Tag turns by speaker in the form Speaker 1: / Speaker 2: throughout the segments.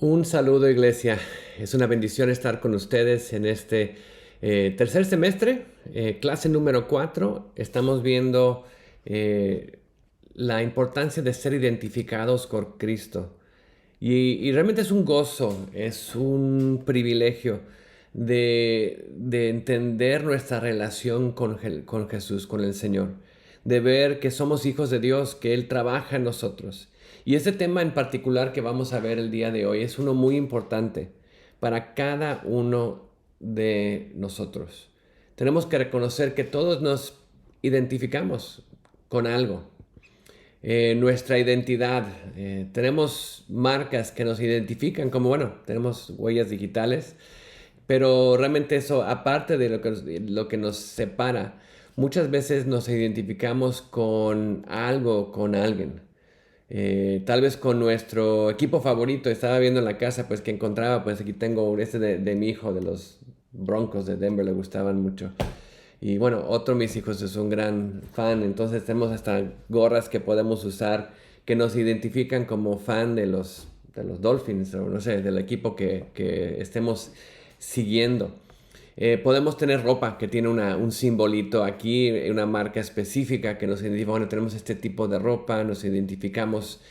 Speaker 1: Un saludo, iglesia. Es una bendición estar con ustedes en este tercer semestre, clase número 4. Estamos viendo eh, la importancia de ser identificados por Cristo. Y realmente es un gozo, es un privilegio de entender nuestra relación con Jesús, con el Señor, de ver que somos hijos de Dios, que Él trabaja en nosotros. Y ese tema en particular que vamos a ver el día de hoy es uno muy importante para cada uno de nosotros. Tenemos que reconocer que todos nos identificamos con algo, nuestra identidad. Tenemos marcas que nos identifican como, bueno, tenemos huellas digitales, pero realmente eso, aparte de lo que nos separa, muchas veces nos identificamos con algo, con alguien. Tal vez con nuestro equipo favorito. Estaba viendo en la casa, pues que encontraba, pues aquí tengo este de mi hijo, de los Broncos de Denver, le gustaban mucho. Y bueno, otro de mis hijos es un gran fan, entonces tenemos hasta gorras que podemos usar que nos identifican como fan de los Dolphins o no sé, del equipo que estemos siguiendo. Podemos tener ropa que tiene un simbolito aquí, una marca específica que nos identifica. Bueno, tenemos este tipo de ropa, nos identificamos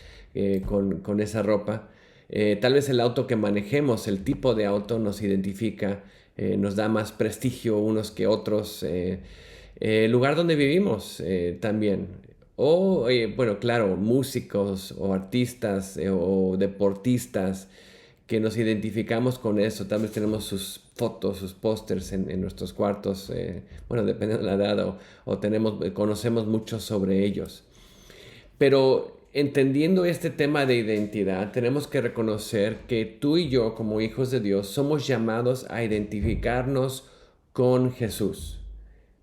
Speaker 1: con esa ropa. Tal vez el auto que manejemos, el tipo de auto nos identifica, nos da más prestigio unos que otros. El lugar donde vivimos también. O, bueno, claro, músicos o artistas o deportistas que nos identificamos con eso. Tal vez tenemos sus fotos, sus pósters en nuestros cuartos, bueno, dependiendo de la edad, o conocemos mucho sobre ellos. Pero entendiendo este tema de identidad, tenemos que reconocer que tú y yo, como hijos de Dios, somos llamados a identificarnos con Jesús.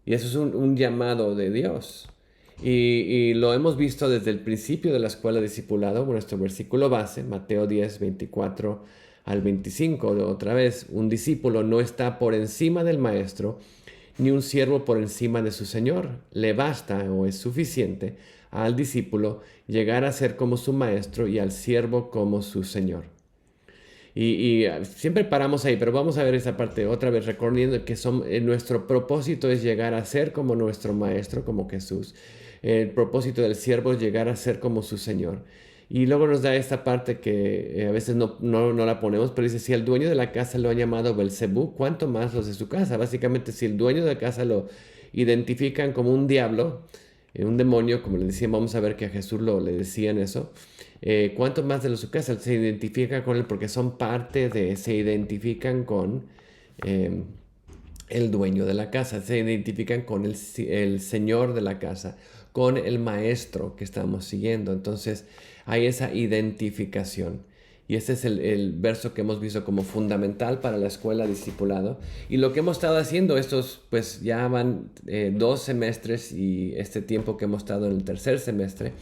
Speaker 1: Y eso es un llamado de Dios. Y lo hemos visto desde el principio de la escuela de discipulado, nuestro versículo base, Mateo 10, 24 al 25. Otra vez, un discípulo no está por encima del maestro, ni un siervo por encima de su señor. Le basta o es suficiente al discípulo llegar a ser como su maestro y al siervo como su señor. Siempre paramos ahí, pero vamos a ver esa parte otra vez, recordando que nuestro propósito es llegar a ser como nuestro Maestro, como Jesús. El propósito del siervo es llegar a ser como su Señor. Y luego nos da esta parte que a veces no la ponemos, pero dice, si el dueño de la casa lo ha llamado Belcebú, ¿cuánto más los de su casa? Básicamente, si el dueño de la casa lo identifican como un diablo, un demonio, como le decían, vamos a ver que a Jesús le decían eso. ¿Cuánto más de los de su casa se identifica con él? Porque son parte se identifican con eh, el dueño de la casa, se identifican con el señor de la casa, con el maestro que estamos siguiendo. Entonces hay esa identificación. Y este es el verso que hemos visto como fundamental para la escuela discipulado. Y lo que hemos estado haciendo, estos pues ya van 2 semestres y este tiempo que hemos estado en el tercer semestre,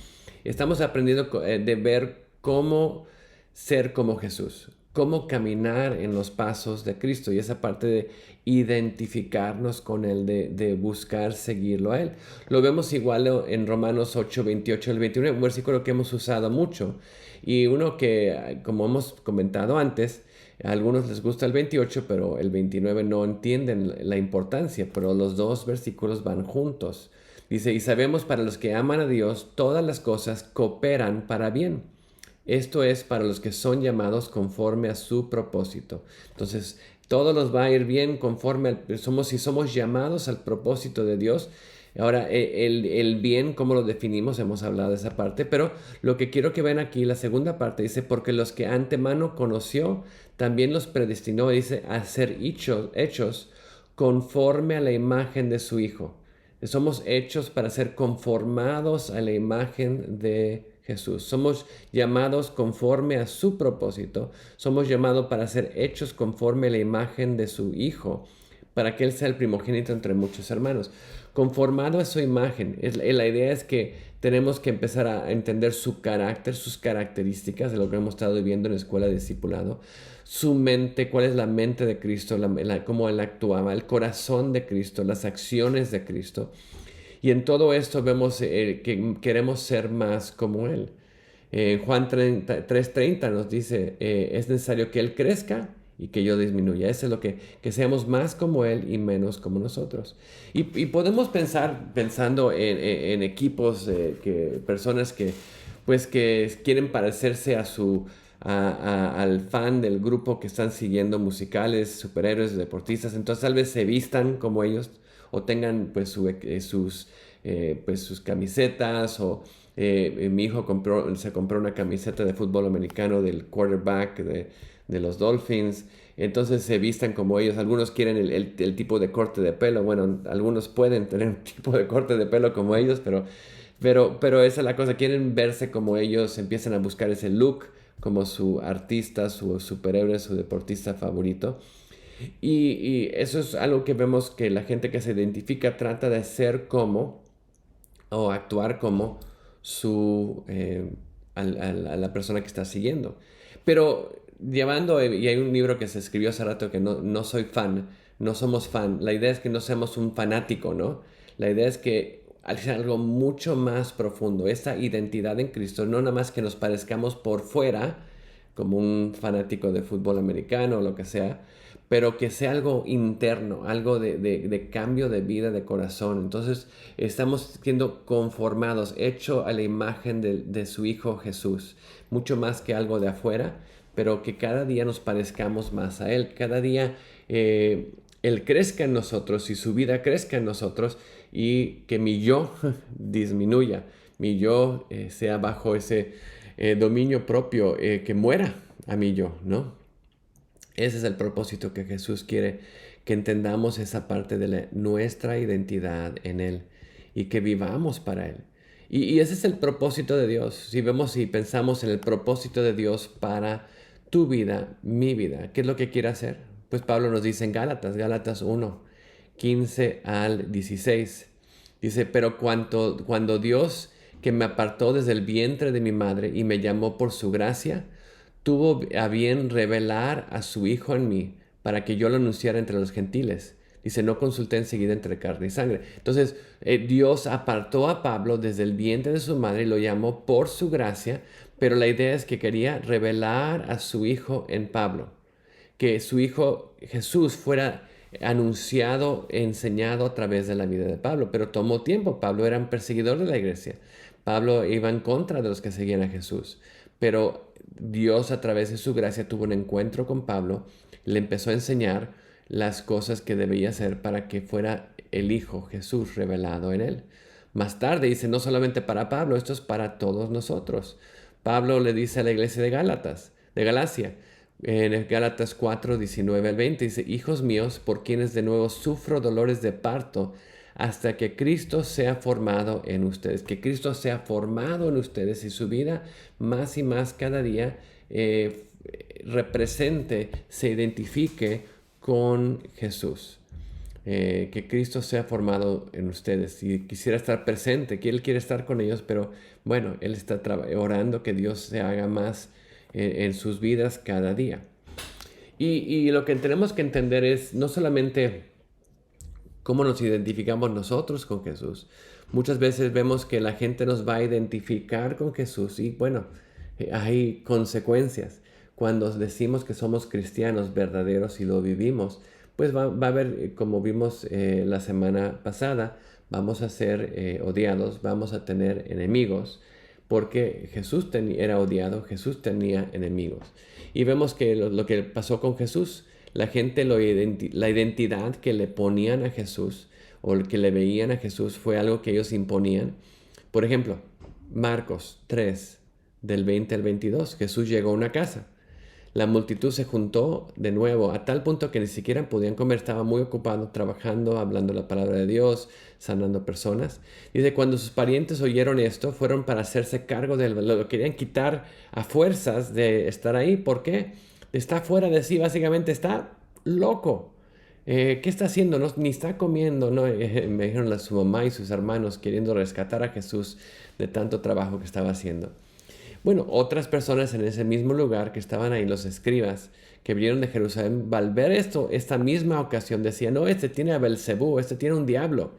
Speaker 1: estamos aprendiendo de ver cómo ser como Jesús, cómo caminar en los pasos de Cristo y esa parte de identificarnos con Él, de buscar seguirlo a Él. Lo vemos igual en Romanos 8, 28 al 29, un versículo que hemos usado mucho y uno que, como hemos comentado antes, a algunos les gusta el 28, pero el 29 no entienden la importancia, pero los dos versículos van juntos. Dice, y sabemos para los que aman a Dios, todas las cosas cooperan para bien. Esto es para los que son llamados conforme a su propósito. Entonces, todo nos va a ir bien conforme si somos llamados al propósito de Dios. Ahora, el bien, ¿cómo lo definimos? Hemos hablado de esa parte, pero lo que quiero que vean aquí, la segunda parte, dice, porque los que antemano conoció, también los predestinó, dice, a ser hechos conforme a la imagen de su Hijo. Somos hechos para ser conformados a la imagen de Jesús. Somos llamados conforme a su propósito. Somos llamados para ser hechos conforme a la imagen de su Hijo, para que Él sea el primogénito entre muchos hermanos. Conformado a su imagen. La idea es que tenemos que empezar a entender su carácter, sus características, de lo que hemos estado viendo en la escuela de discipulado. Su mente, cuál es la mente de Cristo, cómo Él actuaba, el corazón de Cristo, las acciones de Cristo. Y en todo esto vemos que queremos ser más como Él. Juan 3:30 nos dice, es necesario que Él crezca y que yo disminuya. Eso es lo que seamos más como Él y menos como nosotros. Y podemos pensando en equipos, personas que, pues, que quieren parecerse al fan del grupo que están siguiendo, musicales, superhéroes, deportistas. Entonces tal vez se vistan como ellos o tengan pues sus camisetas mi hijo se compró una camiseta de fútbol americano del quarterback de los Dolphins. Entonces se vistan como ellos. Algunos quieren el tipo de corte de pelo. Bueno, algunos pueden tener un tipo de corte de pelo como ellos, pero esa es la cosa. Quieren verse como ellos, empiezan a buscar ese look como su artista, su superhéroe, su deportista favorito. Y eso es algo que vemos que la gente que se identifica trata de ser como o actuar como a la persona que está siguiendo. Pero y hay un libro que se escribió hace rato que no soy fan, no somos fan. La idea es que no seamos un fanático, ¿no? La idea es que sea algo mucho más profundo. Esta identidad en Cristo, no nada más que nos parezcamos por fuera, como un fanático de fútbol americano o lo que sea, pero que sea algo interno, algo de cambio de vida, de corazón. Entonces estamos siendo conformados, hecho a la imagen de su Hijo Jesús, mucho más que algo de afuera, pero que cada día nos parezcamos más a Él, cada día Él crezca en nosotros y su vida crezca en nosotros y que mi yo disminuya, mi yo sea bajo ese dominio propio, que muera a mi yo, ¿no? Ese es el propósito que Jesús quiere, que entendamos esa parte de nuestra identidad en Él y que vivamos para Él. Y ese es el propósito de Dios. Si vemos y pensamos en el propósito de Dios para tu vida, mi vida, ¿qué es lo que quiere hacer? Pues Pablo nos dice en Gálatas 1, 15 al 16. Dice, pero cuando Dios, que me apartó desde el vientre de mi madre y me llamó por su gracia, tuvo a bien revelar a su Hijo en mí para que yo lo anunciara entre los gentiles. Dice, no consulté enseguida entre carne y sangre. Entonces, Dios apartó a Pablo desde el vientre de su madre y lo llamó por su gracia, pero la idea es que quería revelar a su Hijo en Pablo, que su Hijo Jesús fuera anunciado, enseñado a través de la vida de Pablo, pero tomó tiempo. Pablo era un perseguidor de la iglesia. Pablo iba en contra de los que seguían a Jesús, pero Dios a través de su gracia tuvo un encuentro con Pablo, le empezó a enseñar las cosas que debía hacer para que fuera el Hijo Jesús revelado en él. Más tarde dice, no solamente para Pablo, esto es para todos nosotros. Pablo le dice a la iglesia de Galacia, en Gálatas 4, 19 al 20, dice, hijos míos, por quienes de nuevo sufro dolores de parto, hasta que Cristo sea formado en ustedes, que Cristo sea formado en ustedes y su vida más y más cada día represente, se identifique con Jesús. Que Cristo sea formado en ustedes. Y quisiera estar presente, que Él quiere estar con ellos, pero bueno, Él está orando que Dios se haga más en sus vidas cada día. Y lo que tenemos que entender es no solamente cómo nos identificamos nosotros con Jesús. Muchas veces vemos que la gente nos va a identificar con Jesús y bueno, hay consecuencias. Cuando decimos que somos cristianos verdaderos y lo vivimos, pues va a haber, como vimos la semana pasada, vamos a ser odiados, vamos a tener enemigos, porque Jesús era odiado, Jesús tenía enemigos. Y vemos que lo que pasó con Jesús, la gente, la identidad que le ponían a Jesús o el que le veían a Jesús fue algo que ellos imponían. Por ejemplo, Marcos 3, del 20 al 22, Jesús llegó a una casa. La multitud se juntó de nuevo a tal punto que ni siquiera podían comer, estaba muy ocupado trabajando, hablando la palabra de Dios, sanando personas. Dice, cuando sus parientes oyeron esto, fueron para hacerse cargo de él, lo querían quitar a fuerzas de estar ahí. ¿Por qué? Está fuera de sí, básicamente está loco. ¿Qué está haciendo? No, ni está comiendo, ¿no? Me dijeron su mamá y sus hermanos queriendo rescatar a Jesús de tanto trabajo que estaba haciendo. Bueno, otras personas en ese mismo lugar que estaban ahí, los escribas, que vinieron de Jerusalén, al ver esta misma ocasión decían, no, este tiene a Belcebú, este tiene un diablo.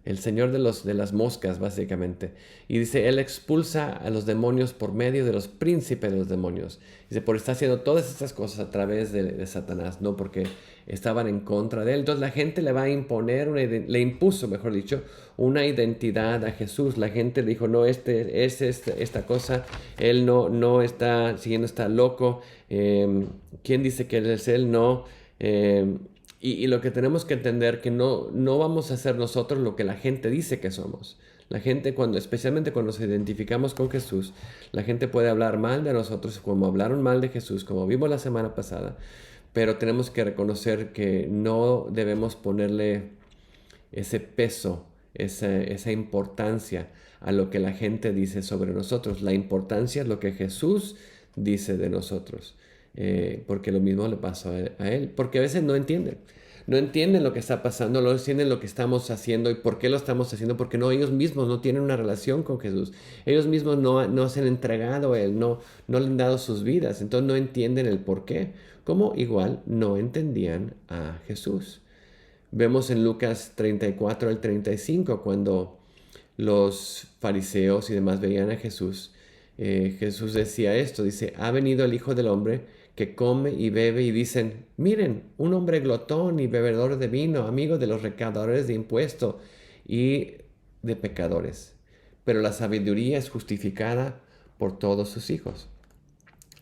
Speaker 1: el señor de las moscas, básicamente. Y dice, él expulsa a los demonios por medio de los príncipes de los demonios. Dice, por estar haciendo todas estas cosas a través de Satanás, no porque estaban en contra de él. Entonces la gente le va a imponer, le impuso, mejor dicho, una identidad a Jesús. La gente le dijo, no, esta cosa, él no está siguiendo, está loco. ¿Quién dice que él es él? No. Y lo que tenemos que entender que no vamos a hacer nosotros lo que la gente dice que somos. La gente, especialmente cuando nos identificamos con Jesús, la gente puede hablar mal de nosotros, como hablaron mal de Jesús, como vimos la semana pasada, pero tenemos que reconocer que no debemos ponerle ese peso, esa importancia a lo que la gente dice sobre nosotros. La importancia es lo que Jesús dice de nosotros. Porque lo mismo le pasó a él. Porque a veces no entienden. No entienden lo que está pasando, no entienden lo que estamos haciendo y por qué lo estamos haciendo, porque ellos mismos no tienen una relación con Jesús. Ellos mismos no se han entregado a Él, no le han dado sus vidas, entonces no entienden el por qué. Como igual no entendían a Jesús. Vemos en Lucas 34 al 35, cuando los fariseos y demás veían a Jesús, Jesús decía esto, dice, ha venido el Hijo del Hombre que come y bebe y dicen, miren, un hombre glotón y bebedor de vino, amigo de los recaudadores de impuestos y de pecadores. Pero la sabiduría es justificada por todos sus hijos.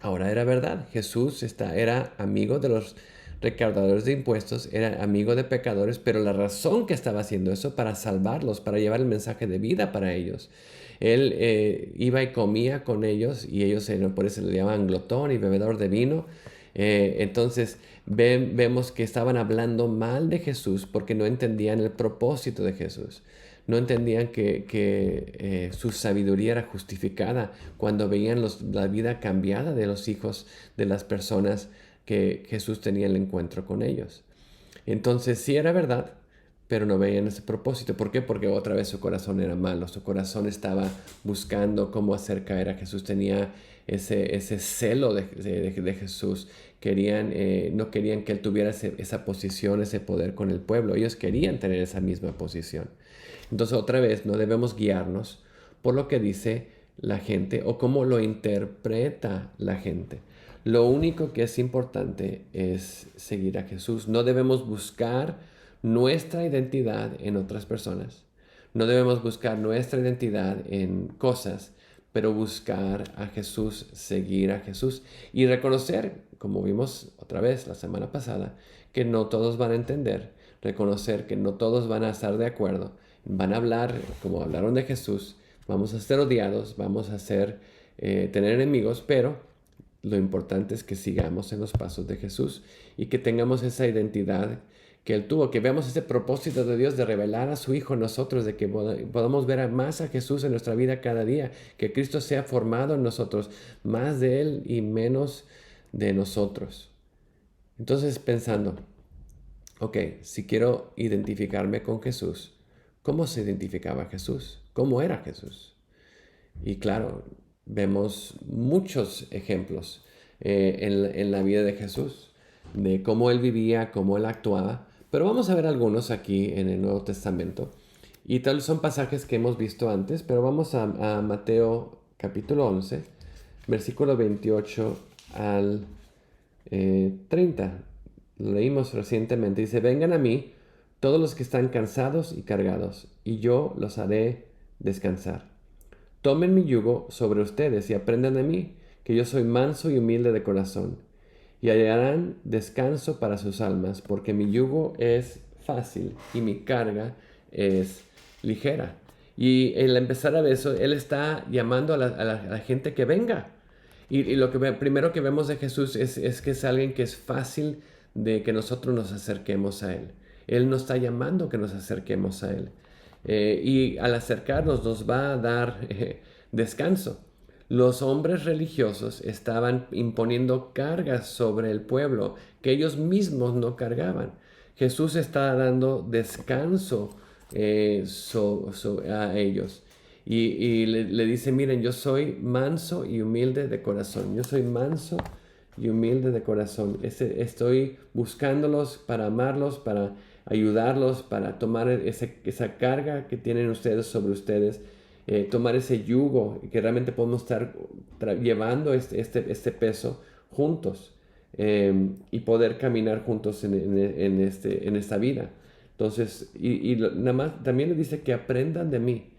Speaker 1: Ahora era verdad, Jesús era amigo de los recaudadores de impuestos, era amigo de pecadores, pero la razón que estaba haciendo eso para salvarlos, para llevar el mensaje de vida para ellos. Él iba y comía con ellos y ellos por eso le llamaban glotón y bebedor de vino. Entonces vemos que estaban hablando mal de Jesús porque no entendían el propósito de Jesús. No entendían que su sabiduría era justificada cuando veían la vida cambiada de los hijos de las personas que Jesús tenía el encuentro con ellos. Entonces sí era verdad, pero no veían ese propósito. ¿Por qué? Porque otra vez su corazón era malo, su corazón estaba buscando cómo hacer caer a Jesús, tenía ese celo de Jesús. No querían que él tuviera esa posición, ese poder con el pueblo. Ellos querían tener esa misma posición. Entonces otra vez no debemos guiarnos por lo que dice la gente o cómo lo interpreta la gente. Lo único que es importante es seguir a Jesús. No debemos buscar nuestra identidad en otras personas. No debemos buscar nuestra identidad en cosas, pero buscar a Jesús, seguir a Jesús y reconocer, como vimos otra vez la semana pasada, que no todos van a entender, reconocer que no todos van a estar de acuerdo, van a hablar como hablaron de Jesús, vamos a ser odiados, vamos a tener enemigos, pero lo importante es que sigamos en los pasos de Jesús y que tengamos esa identidad que Él tuvo, que veamos ese propósito de Dios de revelar a su Hijo en nosotros, de que podamos ver más a Jesús en nuestra vida cada día, que Cristo sea formado en nosotros, más de Él y menos de nosotros. Entonces pensando, ok, si quiero identificarme con Jesús, ¿cómo se identificaba Jesús? ¿Cómo era Jesús? Y claro, vemos muchos ejemplos en la vida de Jesús, de cómo Él vivía, cómo Él actuaba. Pero vamos a ver algunos aquí en el Nuevo Testamento. Y tal son pasajes que hemos visto antes, pero vamos a Mateo capítulo 11, versículo 28 al 30. Lo leímos recientemente. Dice, vengan a mí todos los que están cansados y cargados, y yo los haré descansar. Tomen mi yugo sobre ustedes y aprendan de mí, que yo soy manso y humilde de corazón, y hallarán descanso para sus almas, porque mi yugo es fácil y mi carga es ligera. Y al empezar a ver eso, Él está llamando a la gente que venga. Y lo que primero que vemos de Jesús es que es alguien que es fácil de que nosotros nos acerquemos a Él. Él nos está llamando que nos acerquemos a Él. Y al acercarnos nos va a dar descanso. Los hombres religiosos estaban imponiendo cargas sobre el pueblo que ellos mismos no cargaban. Jesús está dando descanso a ellos. Y le dice, miren, yo soy manso y humilde de corazón. Yo soy manso y humilde de corazón. Estoy buscándolos para amarlos, para ayudarlos para tomar esa carga que tienen ustedes sobre ustedes, tomar ese yugo y que realmente podemos estar llevando este peso juntos, y poder caminar juntos en esta vida. Entonces, nada más también le dice que aprendan de mí,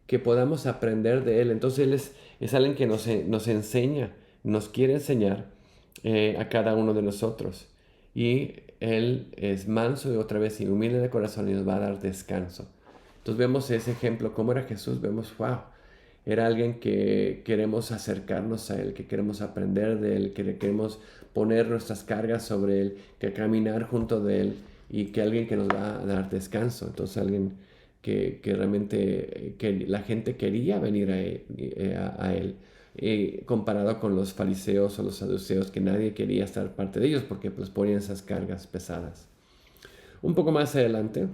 Speaker 1: que podamos aprender de Él. Entonces Él es alguien que nos enseña, nos quiere enseñar, a cada uno de nosotros. Y Él es manso y otra vez y humilde de corazón y nos va a dar descanso. Entonces vemos ese ejemplo, cómo era Jesús, vemos, wow, era alguien que queremos acercarnos a Él, que queremos aprender de Él, que queremos poner nuestras cargas sobre Él, que caminar junto de Él, y que alguien que nos va a dar descanso. Entonces alguien que realmente que la gente quería venir a Él, comparado con los fariseos o los saduceos, que nadie quería estar parte de ellos porque pues ponían esas cargas pesadas. Un poco más adelante,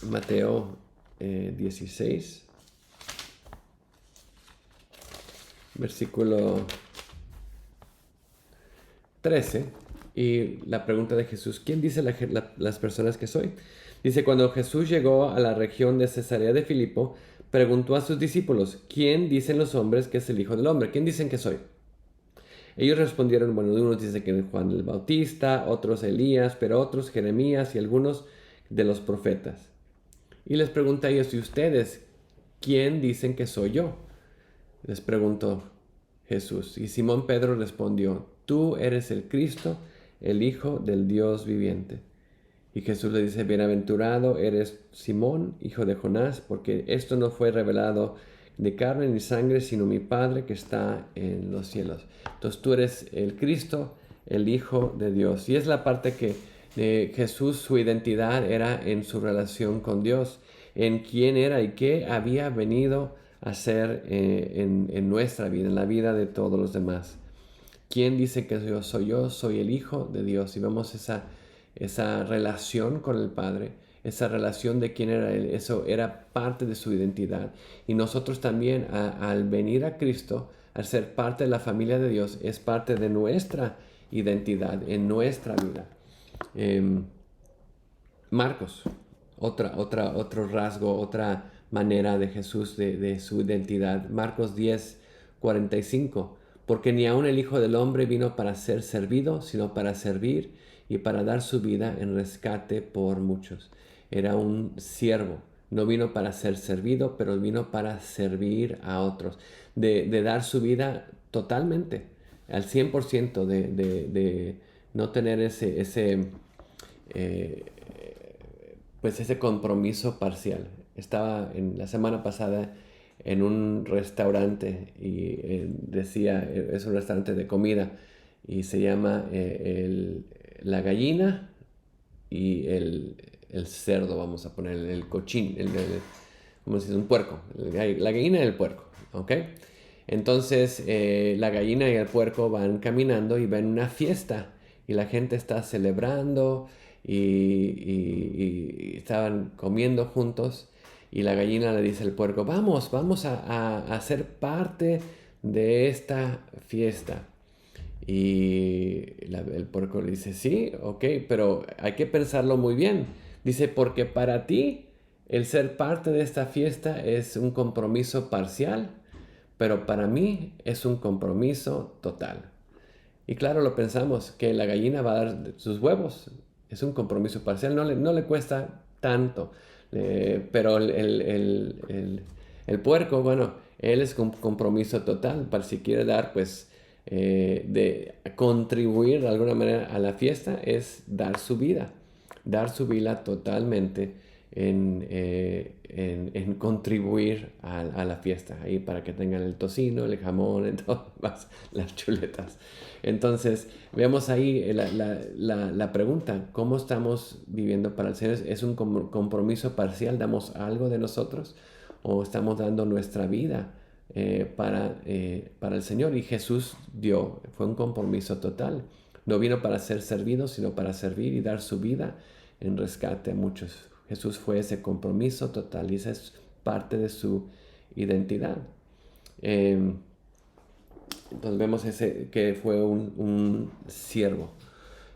Speaker 1: Mateo 16, versículo 13, y la pregunta de Jesús: ¿quién dice las personas que soy? Dice: cuando Jesús llegó a la región de Cesarea de Filipo, preguntó a sus discípulos: ¿quién dicen los hombres que es el Hijo del Hombre? ¿Quién dicen que soy? Ellos respondieron: bueno, unos dicen que es Juan el Bautista, otros Elías, pero otros Jeremías y algunos de los profetas. Y les pregunta a ellos: ¿y ustedes quién dicen que soy yo? Les preguntó Jesús. Y Simón Pedro respondió: tú eres el Cristo, el Hijo del Dios viviente. Y Jesús le dice: bienaventurado eres Simón, hijo de Jonás, porque esto no fue revelado de carne ni sangre, sino mi Padre que está en los cielos. Entonces tú eres el Cristo, el Hijo de Dios. Y es la parte que Jesús, su identidad era en su relación con Dios, en quién era y qué había venido a hacer en nuestra vida, en la vida de todos los demás. ¿Quién dice que yo soy? Yo soy el Hijo de Dios. Y vemos esa relación con el Padre, esa relación de quién era Él. Eso era parte de su identidad. Y nosotros también, al venir a Cristo, al ser parte de la familia de Dios, es parte de nuestra identidad, en nuestra vida. Marcos, otro rasgo, otra manera de Jesús, de su identidad. Marcos 10:45. Porque ni aun el Hijo del Hombre vino para ser servido, sino para servir y para dar su vida en rescate por muchos. Era un siervo. No vino para ser servido, pero vino para servir a otros. De dar su vida totalmente, al 100%, de no tener eh, pues ese compromiso parcial. Estaba la semana pasada en un restaurante y decía, es un restaurante de comida y se llama la gallina y el cerdo, vamos a poner el cochín, ¿cómo se dice? Un puerco, la gallina y el puerco, ¿ok? Entonces la gallina y el puerco van caminando y ven una fiesta y la gente está celebrando y estaban comiendo juntos, y la gallina le dice al puerco: vamos a ser parte de esta fiesta. Y el puerco le dice: sí, ok, pero hay que pensarlo muy bien. Dice: porque para ti el ser parte de esta fiesta es un compromiso parcial, pero para mí es un compromiso total. Y claro, lo pensamos, que la gallina va a dar sus huevos. Es un compromiso parcial, no le cuesta tanto. Pero el puerco, bueno, él es un compromiso total. Para si quiere dar, pues, de contribuir de alguna manera a la fiesta, es dar su vida. Dar su vida totalmente en contribuir a la fiesta, ahí para que tengan el tocino, el jamón, las chuletas. Entonces, vemos ahí la pregunta: ¿cómo estamos viviendo para el Señor? ¿Es un compromiso parcial? ¿Damos algo de nosotros? ¿O estamos dando nuestra vida para el Señor? Y Jesús fue un compromiso total. No vino para ser servido, sino para servir y dar su vida en rescate a muchos. Jesús fue ese compromiso total y esa es parte de su identidad. Entonces vemos que fue un siervo.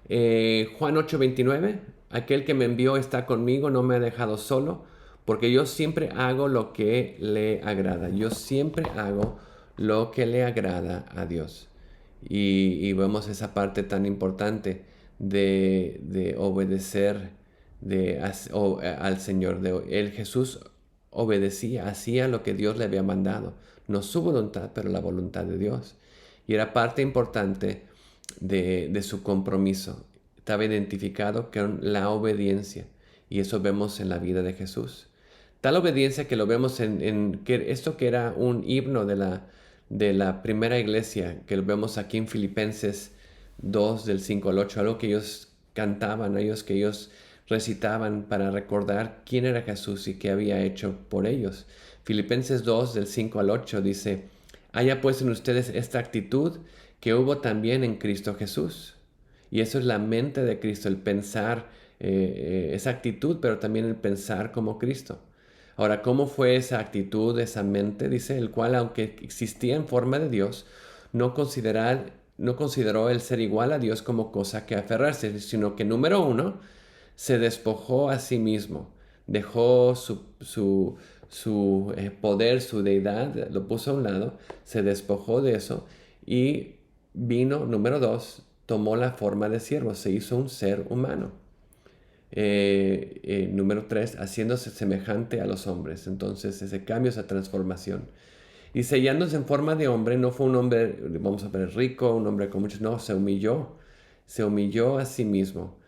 Speaker 1: Juan 8:29 aquel que me envió está conmigo, no me ha dejado solo, porque yo siempre hago lo que le agrada. Yo siempre hago lo que le agrada a Dios. Y vemos esa parte tan importante de obedecer al Señor. El Jesús obedecía, hacía lo que Dios le había mandado. No su voluntad, pero la voluntad de Dios. Y era parte importante de su compromiso. Estaba identificado con la obediencia. Y eso vemos en la vida de Jesús. Tal obediencia que lo vemos en que esto que era un himno de la primera iglesia, que lo vemos aquí en Filipenses 2, del 5 al 8, algo que ellos cantaban, que ellos recitaban para recordar quién era Jesús y qué había hecho por ellos. Filipenses 2, del 5 al 8 dice: haya pues en ustedes esta actitud que hubo también en Cristo Jesús. Y eso es la mente de Cristo, el pensar, esa actitud, pero también el pensar como Cristo. Ahora, ¿cómo fue esa actitud, esa mente? Dice, el cual, aunque existía en forma de Dios, no consideró el ser igual a Dios como cosa que aferrarse, sino que, número uno, se despojó a sí mismo, dejó su poder, su deidad, lo puso a un lado, se despojó de eso y vino, número dos, tomó la forma de siervo, se hizo un ser humano. Número 3, haciéndose semejante a los hombres. Entonces, ese cambio, esa transformación. Y sellándose en forma de hombre, no fue un hombre, vamos a ver, rico, un hombre con muchos, no, se humilló a sí mismo.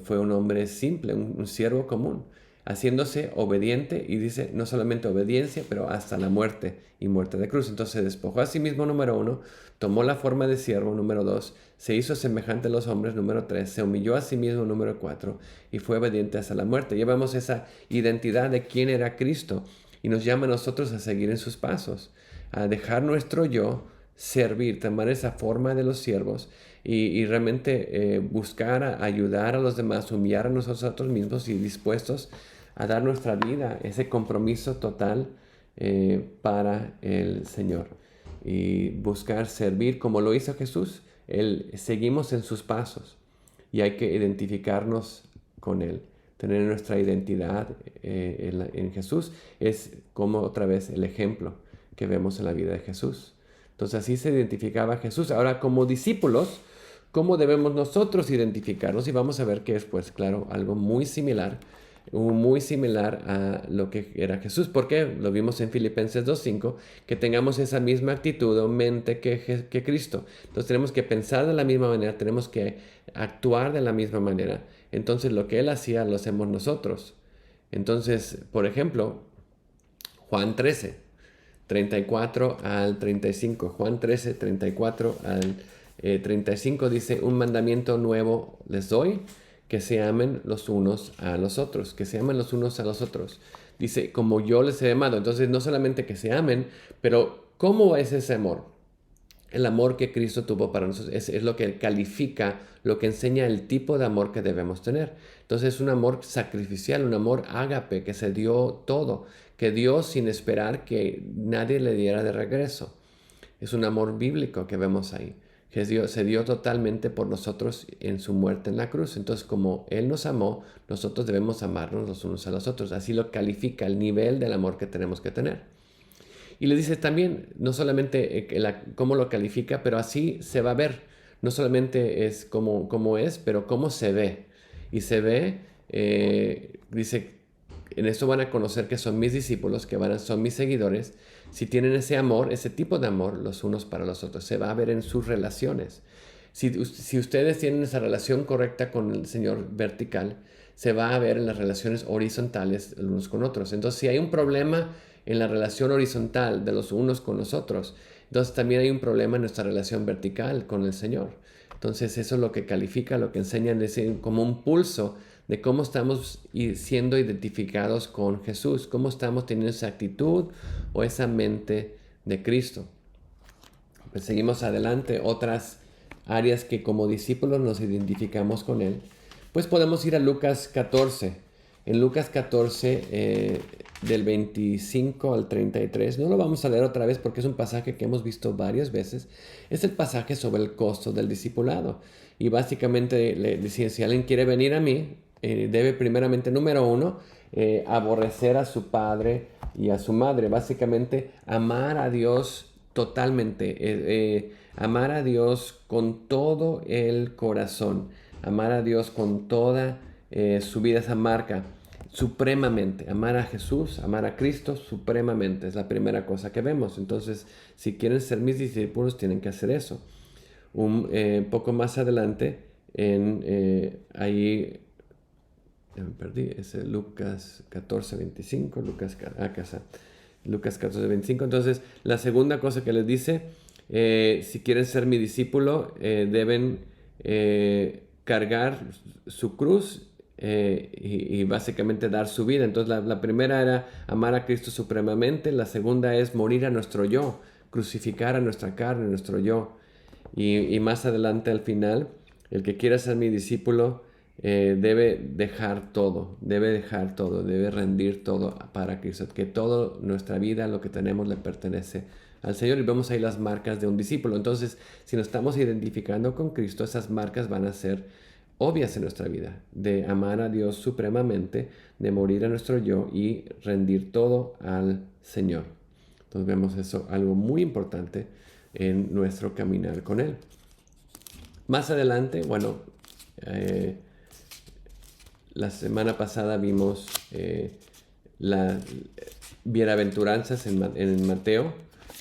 Speaker 1: Fue un hombre simple, un siervo común, haciéndose obediente, y dice, no solamente obediencia, pero hasta la muerte y muerte de cruz. Entonces se despojó a sí mismo, número 1, tomó la forma de siervo, número 2, se hizo semejante a los hombres, número 3, se humilló a sí mismo, número 4, y fue obediente hasta la muerte. Llevamos esa identidad de quién era Cristo, y nos llama a nosotros a seguir en sus pasos, a dejar nuestro yo, servir, tomar esa forma de los siervos y realmente buscar ayudar a los demás, humillar a nosotros mismos y dispuestos a dar nuestra vida, ese compromiso total para el Señor. Y buscar servir como lo hizo Jesús. Seguimos en sus pasos y hay que identificarnos con Él. Tener nuestra identidad en Jesús es como otra vez el ejemplo que vemos en la vida de Jesús. Entonces así se identificaba Jesús. Ahora, como discípulos, ¿cómo debemos nosotros identificarnos? Y vamos a ver que es, pues claro, algo muy similar a lo que era Jesús. Porque lo vimos en Filipenses 2.5, que tengamos esa misma actitud o mente que Cristo. Entonces tenemos que pensar de la misma manera, tenemos que actuar de la misma manera. Entonces lo que Él hacía lo hacemos nosotros. Entonces, por ejemplo, Juan 13, 34 al 35. Juan 13, 34 al 35 dice: un mandamiento nuevo les doy, que se amen los unos a los otros, que se amen los unos a los otros. Dice, como yo les he amado. Entonces, no solamente que se amen, pero ¿cómo es ese amor? El amor que Cristo tuvo para nosotros es lo que califica, lo que enseña el tipo de amor que debemos tener. Entonces es un amor sacrificial, un amor ágape, que se dio todo, que dio sin esperar que nadie le diera de regreso. Es un amor bíblico que vemos ahí, que se dio totalmente por nosotros en su muerte en la cruz. Entonces, como Él nos amó, nosotros debemos amarnos los unos a los otros. Así lo califica el nivel del amor que tenemos que tener. Y le dice también, no solamente cómo lo califica, pero así se va a ver. No solamente es cómo es, pero cómo se ve. Y se ve, dice, en esto van a conocer que son mis discípulos, que son mis seguidores, si tienen ese amor, ese tipo de amor los unos para los otros. Se va a ver en sus relaciones. Si ustedes tienen esa relación correcta con el Señor vertical, se va a ver en las relaciones horizontales unos con otros. Entonces, si hay un problema en la relación horizontal de los unos con los otros, entonces también hay un problema en nuestra relación vertical con el Señor. Entonces, eso es lo que califica, lo que enseñan es como un pulso de cómo estamos siendo identificados con Jesús, cómo estamos teniendo esa actitud o esa mente de Cristo. Pues seguimos adelante, otras áreas que como discípulos nos identificamos con Él. Pues podemos ir a Lucas 14. En Lucas 14, del 25 al 33, no lo vamos a leer otra vez porque es un pasaje que hemos visto varias veces. Es el pasaje sobre el costo del discipulado. Y básicamente le decía, si alguien quiere venir a mí, debe primeramente, número uno, aborrecer a su padre y a su madre. Básicamente, amar a Dios totalmente, amar a Dios con todo el corazón, amar a Dios con toda su vida, esa marca, supremamente, amar a Jesús, amar a Cristo supremamente, es la primera cosa que vemos. Entonces, si quieren ser mis discípulos, tienen que hacer eso. Un poco más adelante, ahí ya me perdí, es Lucas 14:25, Lucas 14:25. Entonces, la segunda cosa que les dice, si quieren ser mi discípulo, deben cargar su cruz y básicamente dar su vida. Entonces, la primera era amar a Cristo supremamente, la segunda es morir a nuestro yo, crucificar a nuestra carne, nuestro yo. Y más adelante, al final, el que quiera ser mi discípulo, debe dejar todo, debe rendir todo para Cristo, que toda nuestra vida, lo que tenemos, le pertenece al Señor. Y vemos ahí las marcas de un discípulo. Entonces, si nos estamos identificando con Cristo, esas marcas van a ser obvias en nuestra vida, de amar a Dios supremamente, de morir a nuestro yo y rendir todo al Señor. Entonces vemos eso, algo muy importante en nuestro caminar con Él. Más adelante, bueno, la semana pasada vimos las bienaventuranzas en Mateo,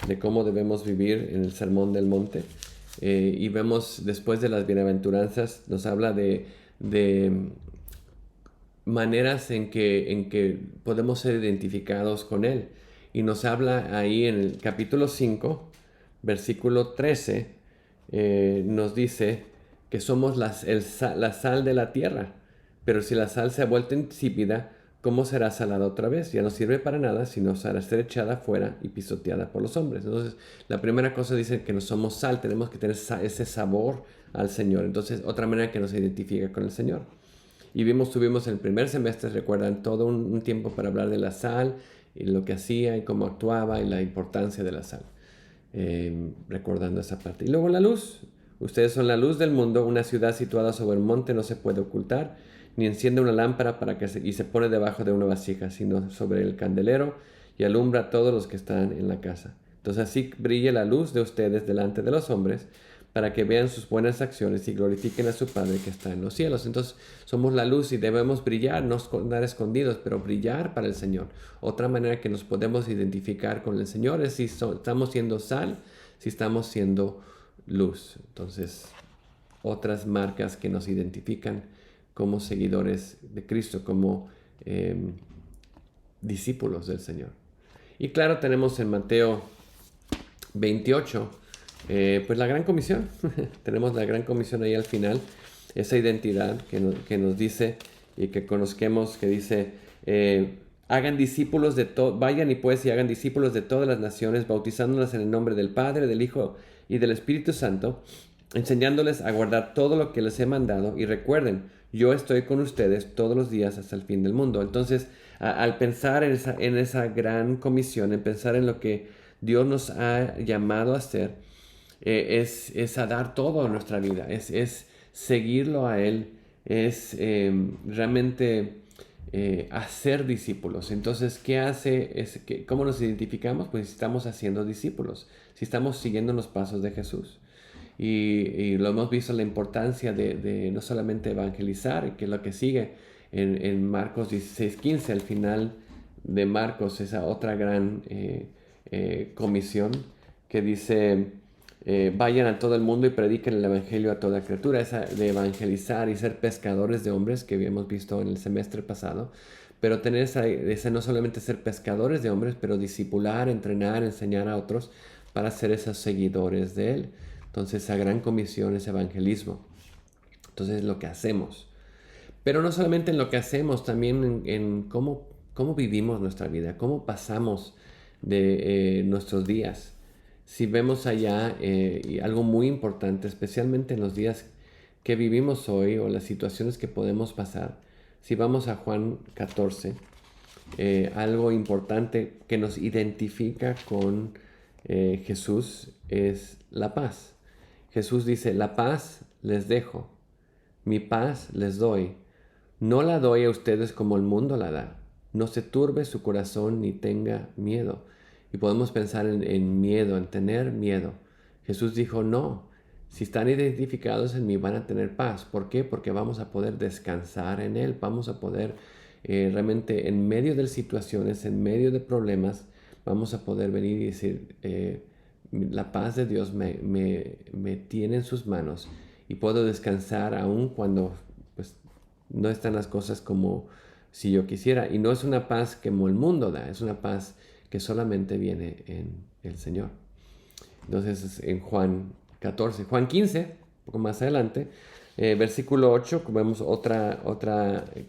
Speaker 1: de cómo debemos vivir en el Sermón del Monte. Y vemos después de las bienaventuranzas, nos habla de maneras en que podemos ser identificados con Él. Y nos habla ahí en el capítulo 5, versículo 13, nos dice que somos la sal de la tierra. Pero si la sal se ha vuelto insípida, ¿cómo será salada otra vez? Ya no sirve para nada, sino para ser echada fuera y pisoteada por los hombres. Entonces, la primera cosa dice que no somos sal, tenemos que tener ese sabor al Señor. Entonces, otra manera que nos identifica con el Señor. Y tuvimos el primer semestre, recuerdan, todo un tiempo para hablar de la sal, y lo que hacía y cómo actuaba y la importancia de la sal. Recordando esa parte. Y luego la luz. Ustedes son la luz del mundo, una ciudad situada sobre un monte no se puede ocultar, ni enciende una lámpara y se pone debajo de una vasija, sino sobre el candelero y alumbra a todos los que están en la casa. Entonces así brille la luz de ustedes delante de los hombres, para que vean sus buenas acciones y glorifiquen a su Padre que está en los cielos. Entonces somos la luz y debemos brillar, no andar escondidos, pero brillar para el Señor. Otra manera que nos podemos identificar con el Señor es si estamos siendo sal, si estamos siendo luz. Entonces, otras marcas que nos identifican como seguidores de Cristo, como discípulos del Señor. Y claro, tenemos en Mateo 28, pues la gran comisión. Tenemos la gran comisión ahí al final, esa identidad que nos dice y que conozcamos, que dice, hagan discípulos vayan y pues y hagan discípulos de todas las naciones, bautizándolas en el nombre del Padre, del Hijo y del Espíritu Santo, enseñándoles a guardar todo lo que les he mandado, y recuerden, yo estoy con ustedes todos los días hasta el fin del mundo. Entonces, al pensar en esa gran comisión, en pensar en lo que Dios nos ha llamado a hacer, es a dar todo a nuestra vida, es seguirlo a Él, es realmente hacer discípulos. Entonces, ¿qué hace? ¿Cómo nos identificamos? Pues estamos haciendo discípulos, si estamos siguiendo los pasos de Jesús. Y lo hemos visto la importancia de no solamente evangelizar, que es lo que sigue en Marcos 16:15, al final de Marcos, esa otra gran comisión que dice, vayan a todo el mundo y prediquen el evangelio a toda criatura, esa de evangelizar y ser pescadores de hombres que habíamos visto en el semestre pasado, pero tener esa no solamente ser pescadores de hombres, pero discipular, entrenar, enseñar a otros para ser esos seguidores de Él. Entonces, esa gran comisión es evangelismo. Entonces, es lo que hacemos. Pero no solamente en lo que hacemos, también en cómo vivimos nuestra vida, cómo pasamos de nuestros días. Si vemos allá y algo muy importante, especialmente en los días que vivimos hoy o las situaciones que podemos pasar, si vamos a Juan 14, algo importante que nos identifica con Jesús es la paz. Jesús dice, la paz les dejo, mi paz les doy. No la doy a ustedes como el mundo la da. No se turbe su corazón ni tenga miedo. Y podemos pensar en miedo, en tener miedo. Jesús dijo, no, si están identificados en mí van a tener paz. ¿Por qué? Porque vamos a poder descansar en Él, vamos a poder realmente en medio de situaciones, en medio de problemas, vamos a poder venir y decir, la paz de Dios me tiene en sus manos y puedo descansar aún cuando pues, no están las cosas como si yo quisiera. Y no es una paz como el mundo da, es una paz que solamente viene en el Señor. Entonces en Juan 14, Juan 15, un poco más adelante, versículo 8, vemos otra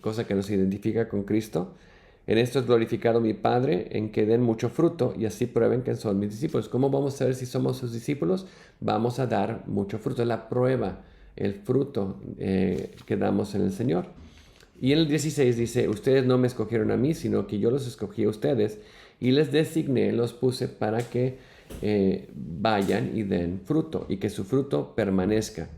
Speaker 1: cosa que nos identifica con Cristo. En esto es glorificado mi Padre, en que den mucho fruto y así prueben que son mis discípulos. ¿Cómo vamos a saber si somos sus discípulos? Vamos a dar mucho fruto. Es la prueba, el fruto que damos en el Señor. Y en el 16 dice, ustedes no me escogieron a mí, sino que yo los escogí a ustedes y les designé, los puse para que vayan y den fruto y que su fruto permanezca,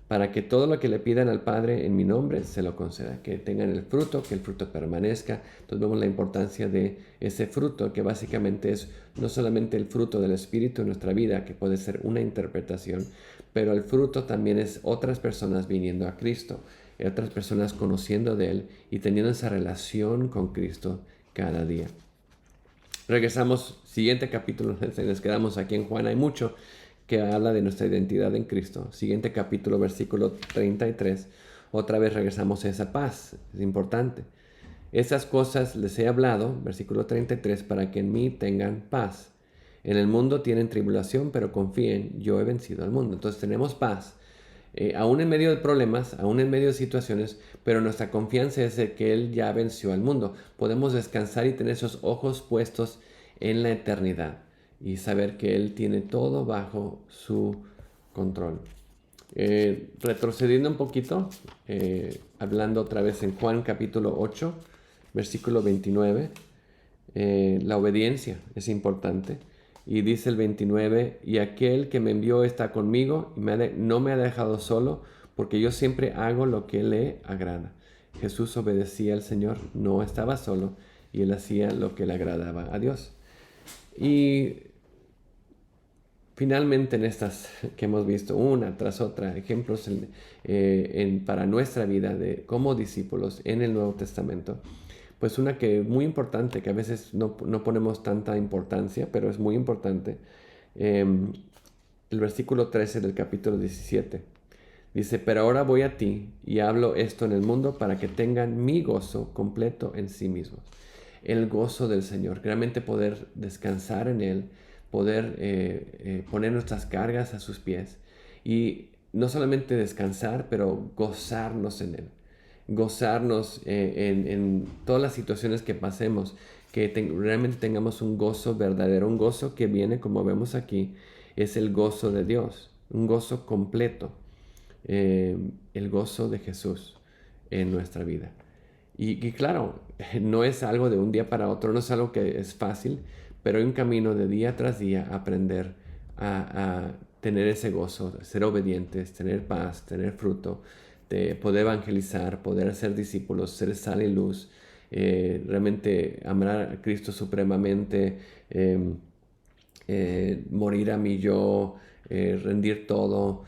Speaker 1: para que todo lo que le pidan al Padre en mi nombre se lo conceda, que tengan el fruto, que el fruto permanezca. Entonces vemos la importancia de ese fruto, que básicamente es no solamente el fruto del Espíritu en nuestra vida, que puede ser una interpretación, pero el fruto también es otras personas viniendo a Cristo, otras personas conociendo de Él y teniendo esa relación con Cristo cada día. Regresamos, siguiente capítulo, nos quedamos aquí en Juan, hay mucho que habla de nuestra identidad en Cristo. Siguiente capítulo, versículo 33, otra vez regresamos a esa paz, es importante. Esas cosas les he hablado, versículo 33, para que en mí tengan paz. En el mundo tienen tribulación, pero confíen, yo he vencido al mundo. Entonces tenemos paz, aún en medio de problemas, aún en medio de situaciones, pero nuestra confianza es de que Él ya venció al mundo. Podemos descansar y tener esos ojos puestos en la eternidad y saber que Él tiene todo bajo su control. Retrocediendo un poquito, hablando otra vez en Juan capítulo 8, versículo 29, la obediencia es importante. Y dice el 29, y aquel que me envió está conmigo y no me ha dejado solo, porque yo siempre hago lo que le agrada. Jesús obedecía al Señor, no estaba solo, y él hacía lo que le agradaba a Dios. Y finalmente en estas que hemos visto una tras otra, ejemplos para nuestra vida de como discípulos en el Nuevo Testamento, pues una que es muy importante, que a veces no ponemos tanta importancia, pero es muy importante. El versículo 13 del capítulo 17 dice, pero ahora voy a ti y hablo esto en el mundo para que tengan mi gozo completo en sí mismos. El gozo del Señor, realmente poder descansar en Él, poder poner nuestras cargas a sus pies y no solamente descansar, pero gozarnos en Él, gozarnos en todas las situaciones que pasemos, que realmente tengamos un gozo verdadero, un gozo que viene, como vemos aquí, es el gozo de Dios, un gozo completo, el gozo de Jesús en nuestra vida. Y claro, no es algo de un día para otro, no es algo que es fácil, pero hay un camino de día tras día aprender a tener ese gozo, ser obedientes, tener paz, tener fruto, de poder evangelizar, poder hacer discípulos, ser sal y luz, realmente amar a Cristo supremamente, morir a mi yo, rendir todo,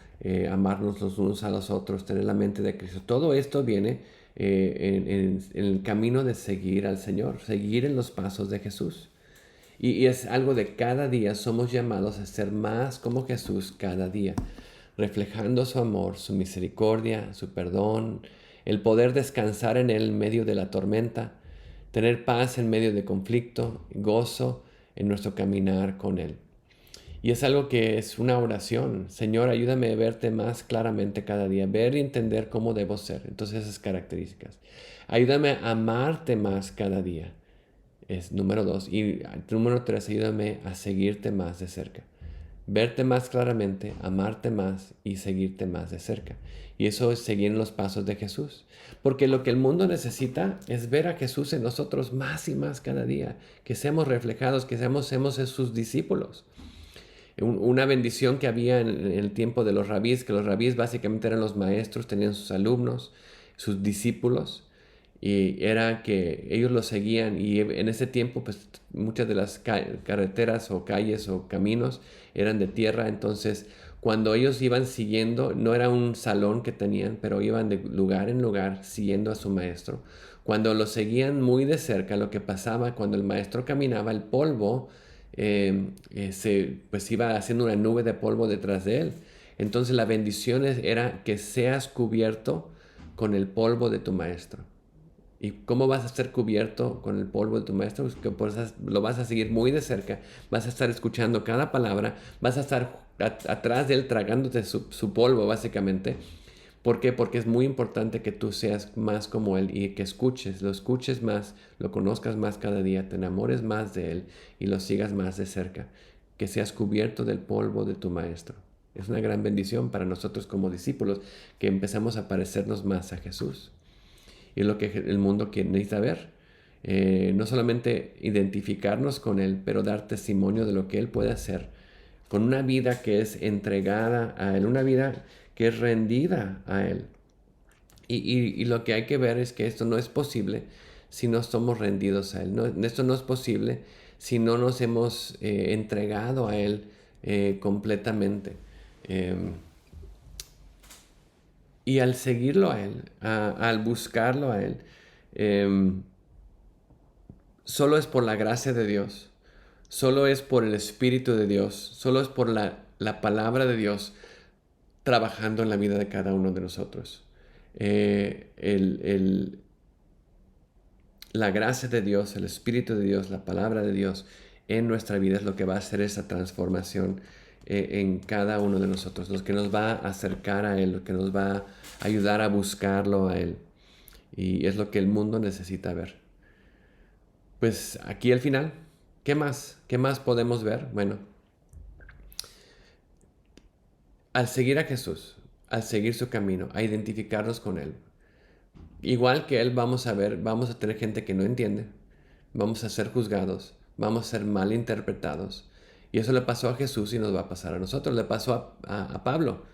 Speaker 1: amarnos los unos a los otros, tener la mente de Cristo. Todo esto viene en el camino de seguir al Señor, seguir en los pasos de Jesús. Y es algo de cada día, somos llamados a ser más como Jesús cada día, reflejando su amor, su misericordia, su perdón, el poder descansar en Él en medio de la tormenta, tener paz en medio de conflicto, gozo en nuestro caminar con Él. Y es algo que es una oración. Señor, ayúdame a verte más claramente cada día, ver y entender cómo debo ser. Entonces esas características. Ayúdame a amarte más cada día. Es número 2. Y número 3, ayúdame a seguirte más de cerca. Verte más claramente, amarte más y seguirte más de cerca. Y eso es seguir en los pasos de Jesús. Porque lo que el mundo necesita es ver a Jesús en nosotros más y más cada día. Que seamos reflejados, que seamos sus discípulos. Una bendición que había en el tiempo de los rabíes, que los rabíes básicamente eran los maestros, tenían sus alumnos, sus discípulos, Y era que ellos lo seguían y en ese tiempo pues muchas de las carreteras o calles o caminos eran de tierra, entonces cuando ellos iban siguiendo, no era un salón que tenían, pero iban de lugar en lugar siguiendo a su maestro. Cuando lo seguían muy de cerca, lo que pasaba cuando el maestro caminaba, el polvo pues iba haciendo una nube de polvo detrás de él. Entonces la bendición era que seas cubierto con el polvo de tu maestro. ¿Y cómo vas a ser cubierto con el polvo de tu maestro? Pues que lo vas a seguir muy de cerca, vas a estar escuchando cada palabra, vas a estar atrás de él tragándote su polvo, básicamente. ¿Por qué? Porque es muy importante que tú seas más como él y que lo escuches más, lo conozcas más cada día, te enamores más de él y lo sigas más de cerca. Que seas cubierto del polvo de tu maestro. Es una gran bendición para nosotros como discípulos que empezamos a parecernos más a Jesús. Y es lo que el mundo necesita ver. No solamente identificarnos con Él, pero dar testimonio de lo que Él puede hacer con una vida que es entregada a Él, una vida que es rendida a Él. Y lo que hay que ver es que esto no es posible si no somos rendidos a Él. Esto no es posible si no nos hemos entregado a Él completamente. Em, y al seguirlo a Él, al buscarlo a Él, em, solo es por la gracia de Dios, solo es por el Espíritu de Dios, solo es por la palabra de Dios trabajando en la vida de cada uno de nosotros. Eh, el, el- la gracia de Dios, el Espíritu de Dios, la palabra de Dios en nuestra vida es lo que va a hacer esa transformación en cada uno de nosotros, lo que nos va a acercar a Él, lo que nos va a ayudar a buscarlo a Él. Y es lo que el mundo necesita ver. Pues aquí al final, ¿qué más? ¿Qué más podemos ver? Bueno, al seguir a Jesús, al seguir su camino, a identificarnos con Él. Igual que Él vamos a ver, vamos a tener gente que no entiende, vamos a ser juzgados, vamos a ser mal interpretados. Y eso le pasó a Jesús y nos va a pasar a nosotros. Le pasó a Pablo.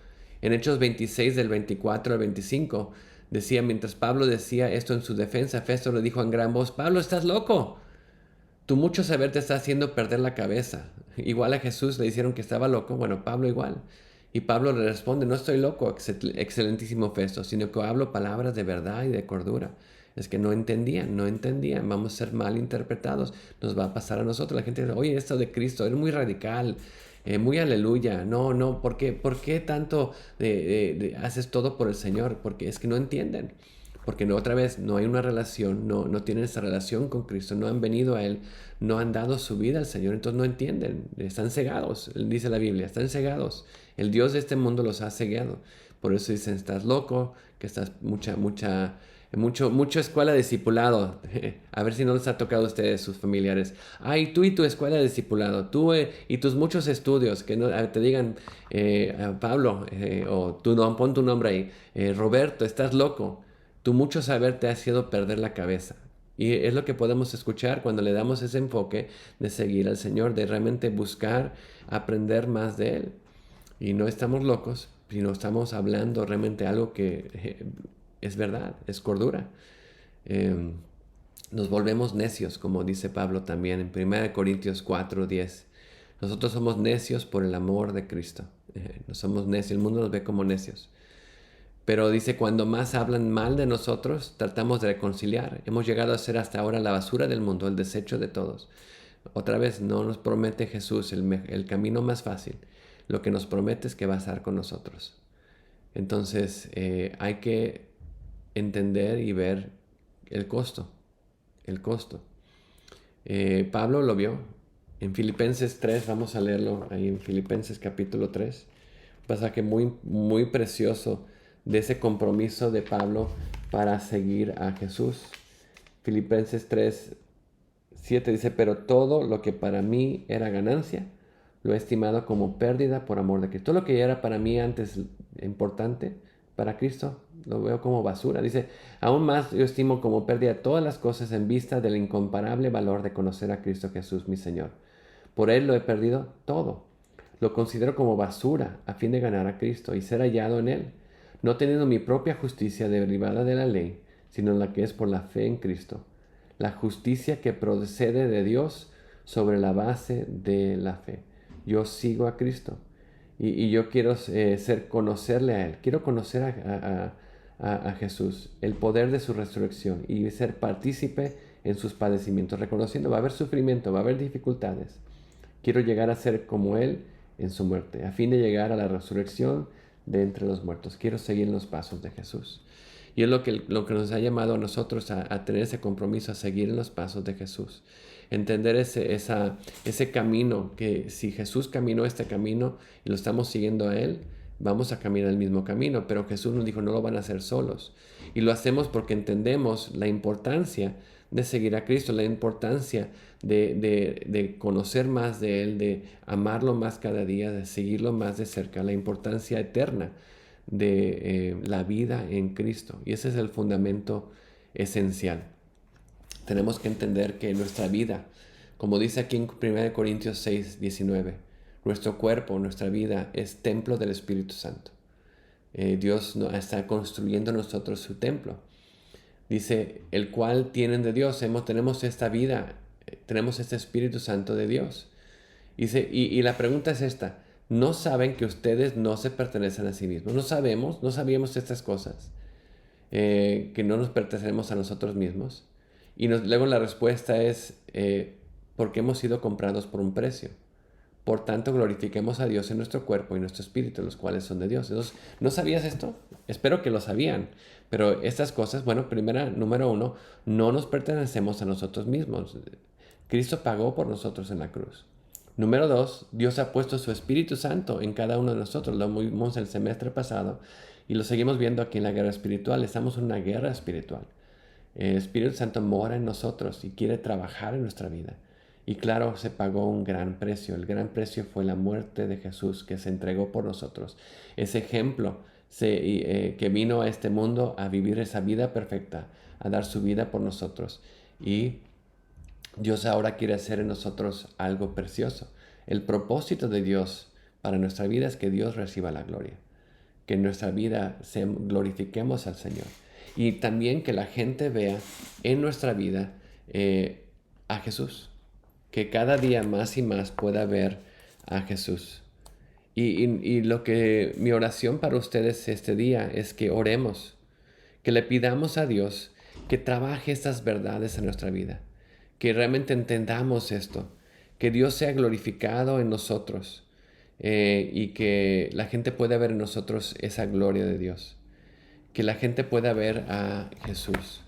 Speaker 1: En Hechos 26 del 24 al 25 decía, mientras Pablo decía esto en su defensa, Festo le dijo en gran voz, Pablo, estás loco. Tu mucho saber te está haciendo perder la cabeza. Igual a Jesús le dijeron que estaba loco, bueno, Pablo igual. Y Pablo le responde, no estoy loco, excelentísimo Festo, sino que hablo palabras de verdad y de cordura. Es que no entendían, no entendían, vamos a ser mal interpretados, nos va a pasar a nosotros. La gente dice, oye, esto de Cristo es muy radical, muy aleluya, no, no, por qué tanto haces todo por el Señor? Porque es que no entienden. Porque no, otra vez no hay una relación, no tienen esa relación con Cristo, no han venido a Él, no han dado su vida al Señor, entonces no entienden, están cegados, dice la Biblia, están cegados. El Dios de este mundo los ha cegado. Por eso dicen, estás loco, que estás mucho escuela de discipulado. A ver si no les ha tocado a ustedes, sus familiares. Ay, tú y tu escuela de discipulado, tú y tus muchos estudios, que no, te digan, Pablo, o tú no, pon tu nombre ahí, Roberto, estás loco. Tu mucho saber te ha hecho perder la cabeza. Y es lo que podemos escuchar cuando le damos ese enfoque de seguir al Señor, de realmente buscar aprender más de Él. Y no estamos locos, sino estamos hablando realmente algo que es verdad, es cordura. Eh, Nos volvemos necios, como dice Pablo también en 1 Corintios 4:10. Nosotros somos necios por el amor de Cristo. No somos necios, el mundo nos ve como necios. Pero dice, cuando más hablan mal de nosotros, tratamos de reconciliar. Hemos llegado a ser hasta ahora la basura del mundo, el desecho de todos. Otra vez, no nos promete Jesús el camino más fácil. Lo que nos promete es que va a estar con nosotros. Entonces, hay que entender y ver el costo. El costo. Pablo lo vio. En Filipenses 3, vamos a leerlo ahí en Filipenses capítulo 3. Un pasaje muy, muy precioso de ese compromiso de Pablo para seguir a Jesús. Filipenses 3:7 dice, pero todo lo que para mí era ganancia, lo he estimado como pérdida por amor de Cristo. Todo lo que era para mí antes importante, para Cristo, lo veo como basura. Dice, aún más yo estimo como pérdida todas las cosas en vista del incomparable valor de conocer a Cristo Jesús, mi Señor. Por Él lo he perdido todo. Lo considero como basura a fin de ganar a Cristo y ser hallado en Él, no teniendo mi propia justicia derivada de la ley, sino la que es por la fe en Cristo. La justicia que procede de Dios sobre la base de la fe. Yo sigo a Cristo y yo quiero conocerle a Él. Quiero conocer a Jesús, el poder de su resurrección y ser partícipe en sus padecimientos, reconociendo va a haber sufrimiento, va a haber dificultades. Quiero llegar a ser como Él en su muerte, a fin de llegar a la resurrección de entre los muertos. Quiero seguir en los pasos de Jesús. Y es lo que nos ha llamado a nosotros a tener ese compromiso, a seguir en los pasos de Jesús. Entender ese camino, que si Jesús caminó este camino y lo estamos siguiendo a Él, vamos a caminar el mismo camino. Pero Jesús nos dijo, no lo van a hacer solos. Y lo hacemos porque entendemos la importancia de seguir a Cristo, la importancia de conocer más de Él, de amarlo más cada día, de seguirlo más de cerca, la importancia eterna de la vida en Cristo. Y ese es el fundamento esencial. Tenemos que entender que nuestra vida, como dice aquí en 1 Corintios 6, 19, nuestro cuerpo, nuestra vida es templo del Espíritu Santo. Dios está construyendo en nosotros su templo. Dice, el cual tienen de Dios. Tenemos esta vida, tenemos este Espíritu Santo de Dios. Dice, y la pregunta es esta. ¿No saben que ustedes no se pertenecen a sí mismos? No sabíamos estas cosas, que no nos pertenecemos a nosotros mismos. Y luego la respuesta es, porque hemos sido comprados por un precio. Por tanto, glorifiquemos a Dios en nuestro cuerpo y nuestro espíritu, los cuales son de Dios. Entonces, ¿no sabías esto? Espero que lo sabían. Pero estas cosas, bueno, número uno, no nos pertenecemos a nosotros mismos. Cristo pagó por nosotros en la cruz. Número dos, Dios ha puesto su Espíritu Santo en cada uno de nosotros. Lo vimos el semestre pasado y lo seguimos viendo aquí en la guerra espiritual. Estamos en una guerra espiritual. El Espíritu Santo mora en nosotros y quiere trabajar en nuestra vida. Y claro, se pagó un gran precio. El gran precio fue la muerte de Jesús, que se entregó por nosotros. Ese ejemplo que vino a este mundo a vivir esa vida perfecta, a dar su vida por nosotros. Y Dios ahora quiere hacer en nosotros algo precioso. El propósito de Dios para nuestra vida es que Dios reciba la gloria. Que en nuestra vida glorifiquemos al Señor. Y también que la gente vea en nuestra vida a Jesús. Que cada día más y más pueda ver a Jesús. Y mi oración para ustedes este día es que oremos, que le pidamos a Dios que trabaje estas verdades en nuestra vida, que realmente entendamos esto, que Dios sea glorificado en nosotros y que la gente pueda ver en nosotros esa gloria de Dios, que la gente pueda ver a Jesús.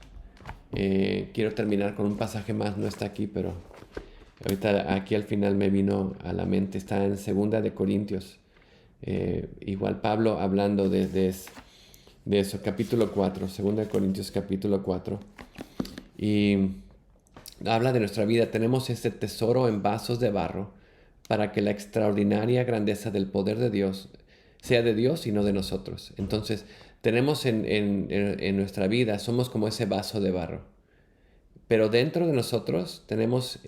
Speaker 1: Quiero terminar con un pasaje más, no está aquí, pero ahorita aquí al final me vino a la mente, está en 2 de Corintios. Igual Pablo hablando de eso, capítulo 4, 2 de Corintios capítulo 4. Y habla de nuestra vida. Tenemos este tesoro en vasos de barro para que la extraordinaria grandeza del poder de Dios sea de Dios y no de nosotros. Entonces, tenemos en nuestra vida, somos como ese vaso de barro. Pero dentro de nosotros tenemos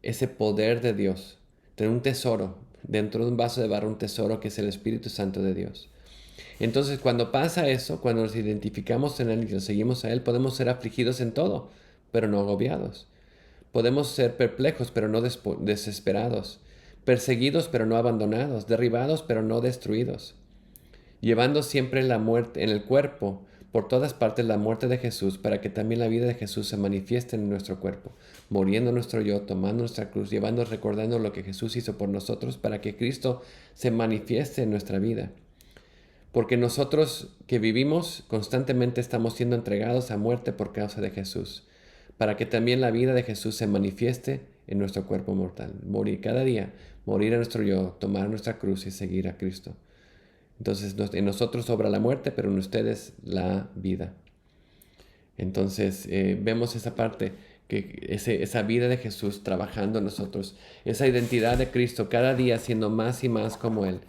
Speaker 1: ese poder de Dios. Tener un tesoro, dentro de un vaso de barro, un tesoro que es el Espíritu Santo de Dios. Entonces, cuando pasa eso, cuando nos identificamos en Él y nos seguimos a Él, podemos ser afligidos en todo, pero no agobiados. Podemos ser perplejos, pero no desesperados. Perseguidos, pero no abandonados. Derribados, pero no destruidos. Llevando siempre la muerte en el cuerpo, por todas partes la muerte de Jesús, para que también la vida de Jesús se manifieste en nuestro cuerpo, muriendo nuestro yo, tomando nuestra cruz, llevando, recordando lo que Jesús hizo por nosotros, para que Cristo se manifieste en nuestra vida. Porque nosotros que vivimos constantemente estamos siendo entregados a muerte por causa de Jesús, para que también la vida de Jesús se manifieste en nuestro cuerpo mortal. Morir cada día, morir a nuestro yo, tomar nuestra cruz y seguir a Cristo. Entonces en nosotros sobra la muerte, pero en ustedes la vida. Entonces vemos esa parte, que esa vida de Jesús trabajando en nosotros, esa identidad de Cristo cada día siendo más y más como Él,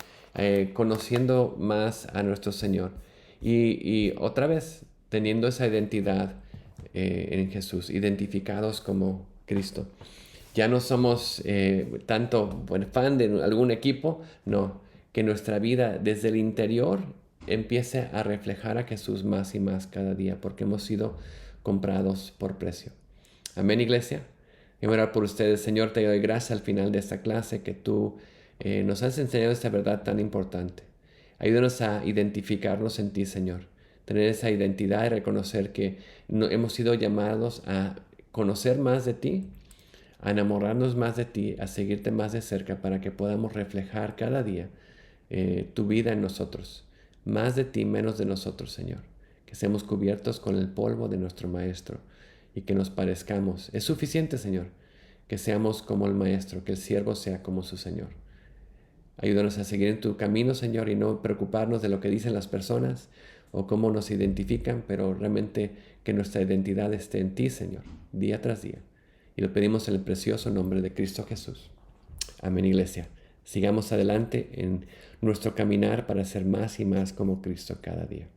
Speaker 1: conociendo más a nuestro Señor. Y otra vez teniendo esa identidad en Jesús, identificados como Cristo. Ya no somos tanto fan de algún equipo, no. Que nuestra vida desde el interior empiece a reflejar a Jesús más y más cada día, porque hemos sido comprados por precio. Amén, iglesia. Y voy a orar por ustedes. Señor, te doy gracias al final de esta clase que tú nos has enseñado esta verdad tan importante. Ayúdanos a identificarnos en ti, Señor. Tener esa identidad y reconocer que hemos sido llamados a conocer más de ti, a enamorarnos más de ti, a seguirte más de cerca para que podamos reflejar cada día tu vida en nosotros. Más de ti, menos de nosotros, Señor. Que seamos cubiertos con el polvo de nuestro Maestro y que nos parezcamos. Es suficiente, Señor, que seamos como el Maestro, que el siervo sea como su Señor. Ayúdanos a seguir en tu camino, Señor, y no preocuparnos de lo que dicen las personas o cómo nos identifican, pero realmente que nuestra identidad esté en ti, Señor, día tras día. Y lo pedimos en el precioso nombre de Cristo Jesús. Amén, iglesia. Sigamos adelante en nuestro caminar para ser más y más como Cristo cada día.